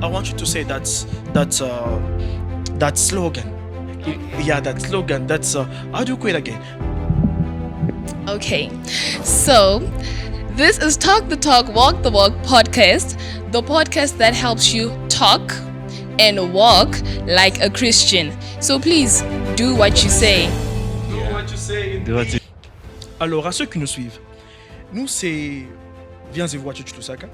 I want you to say that slogan. Yeah, that slogan. That's how do you quit again? Okay, so this is Talk the Talk, Walk the Walk podcast, the podcast that helps you talk and walk like a Christian. So please do what you say. Do what you say. Alors, à ceux qui nous suivent, nous c'est Viens et vois Church Lusaka.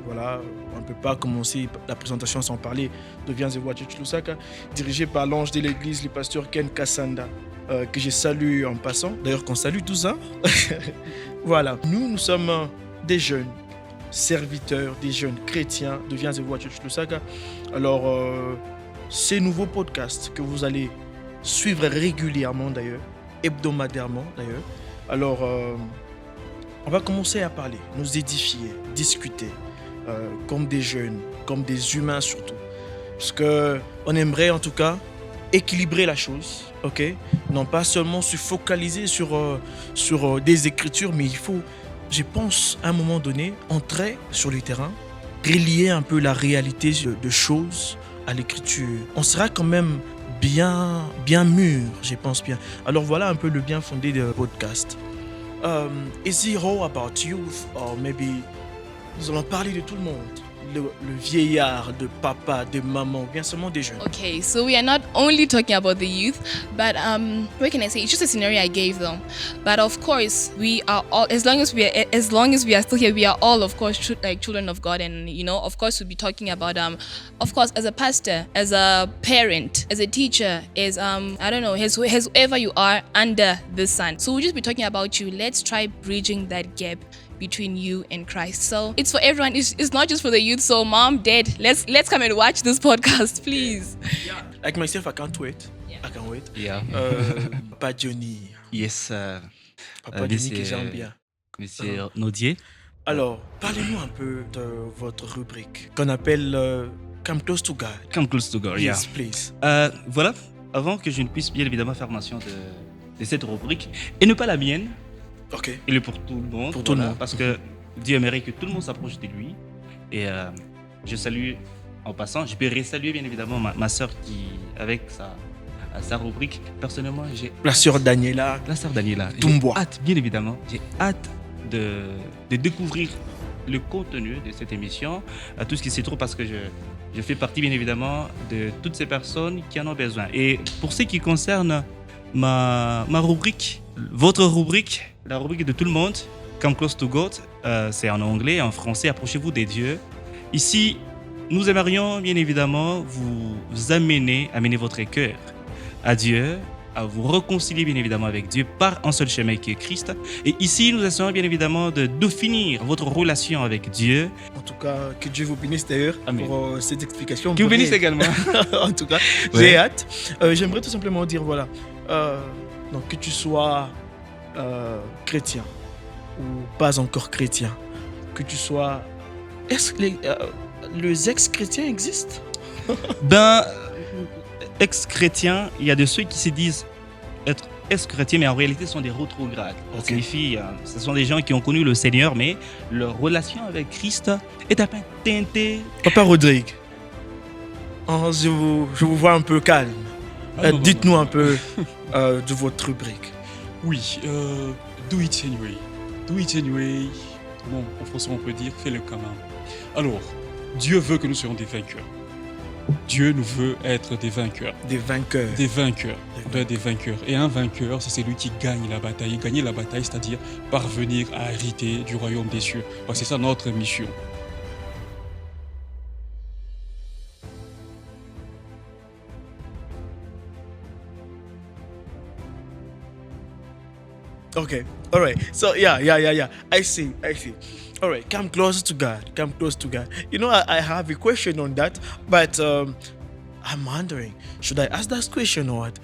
Voilà, on ne peut pas commencer la présentation sans parler de Viens et vois Church Lusaka, dirigé par l'ange de l'église, le pasteur Ken Kassanda, que je salue en passant. D'ailleurs, qu'on salue 12 ans. Voilà, nous sommes des jeunes serviteurs, des jeunes chrétiens de Viens et vois Church Lusaka. Alors, ces nouveaux podcasts que vous allez suivre régulièrement d'ailleurs, hebdomadairement d'ailleurs. Alors, on va commencer à parler, nous édifier, discuter, comme des jeunes, comme des humains surtout. Parce qu'on aimerait en tout cas équilibrer la chose, ok? Non pas seulement se focaliser sur des écritures, mais il faut, je pense, à un moment donné, entrer sur le terrain, relier un peu la réalité de choses à l'écriture. On sera quand même bien mûr, je pense bien. Alors voilà un peu le bien fondé de podcast. Is it all about youth or maybe nous allons parler de tout le monde, le vieillard, de papa, de maman, ou bien seulement des jeunes. Okay, so we are not only talking about the youth, but what can I say? It's just a scenario I gave them. But of course, we are all, as long as we are still here, we are all, of course, like children of God, and of course, we'll be talking about of course, as a pastor, as a parent, as a teacher, as I don't know, as whoever you are under the sun. So we'll just be talking about you. Let's try bridging that gap between you and Christ. So it's for everyone. It's not just for the youth. So mom, dad, let's come and watch this podcast, please. Yeah. Like myself, I can't wait. Yeah. I can't wait. Yeah. Papa Johnny. Yes. Papa Johnny que j'aime bien. Monsieur Naudier. Alors, parlez-nous un peu de votre rubrique qu'on appelle Come Close to God. Come close to God. Yes, please. Voilà. Avant que je ne puisse bien évidemment faire mention de cette rubrique et ne pas la mienne, Ok. il est pour tout le monde. Pour tout le monde. Parce que Dieu aimerait que tout le monde s'approche de lui. Et je salue en passant, je peux resaluer bien évidemment ma soeur qui, avec sa rubrique, personnellement, j'ai La sœur Daniela. la sœur Daniela. Tumbois. J'ai hâte, bien évidemment, j'ai hâte de découvrir le contenu de cette émission, à tout ce qui s'y trouve, parce que je fais partie bien évidemment de toutes ces personnes qui en ont besoin. Et pour ce qui concerne ma rubrique, votre rubrique, la rubrique de tout le monde, Come Close to God, c'est en anglais, en français, approchez-vous des dieux. Ici, nous aimerions bien évidemment vous amener votre cœur à Dieu, à vous réconcilier bien évidemment avec Dieu par un seul chemin qui est Christ. Et ici, nous essayons bien évidemment de définir votre relation avec Dieu. En tout cas, que Dieu vous bénisse d'ailleurs Amen. pour cette explication. Qui vous bénisse également. En tout cas, Ouais. j'ai hâte. J'aimerais tout simplement dire, voilà, donc que tu sois chrétien ou pas encore chrétien, que tu sois... Est-ce que les ex-chrétiens existent? Ben, ex-chrétiens, il y a de ceux qui se disent être ex-chrétiens, mais en réalité ce sont des rétrogrades. Ça Ok. signifie, ce sont des gens qui ont connu le Seigneur, mais leur relation avec Christ est à peine teintée. Papa Rodrigue, je vous vois un peu calme. Non, Dites-nous non. un peu de votre rubrique. Oui, do it anyway. Do it anyway. Bon, en français, on peut dire fais-le quand même. Alors, Dieu veut que nous soyons des vainqueurs. Dieu nous veut être des vainqueurs. Des vainqueurs. Des vainqueurs. Des On doit être des vainqueurs. Et un vainqueur, c'est celui qui gagne la bataille. Et gagner la bataille, c'est-à-dire parvenir à hériter du royaume des cieux. Parce que c'est ça notre mission. Okay. All right. So yeah. I see. All right. Come closer to God. Come close to God. You know, I have a question on that, but I'm wondering, should I ask that question or what?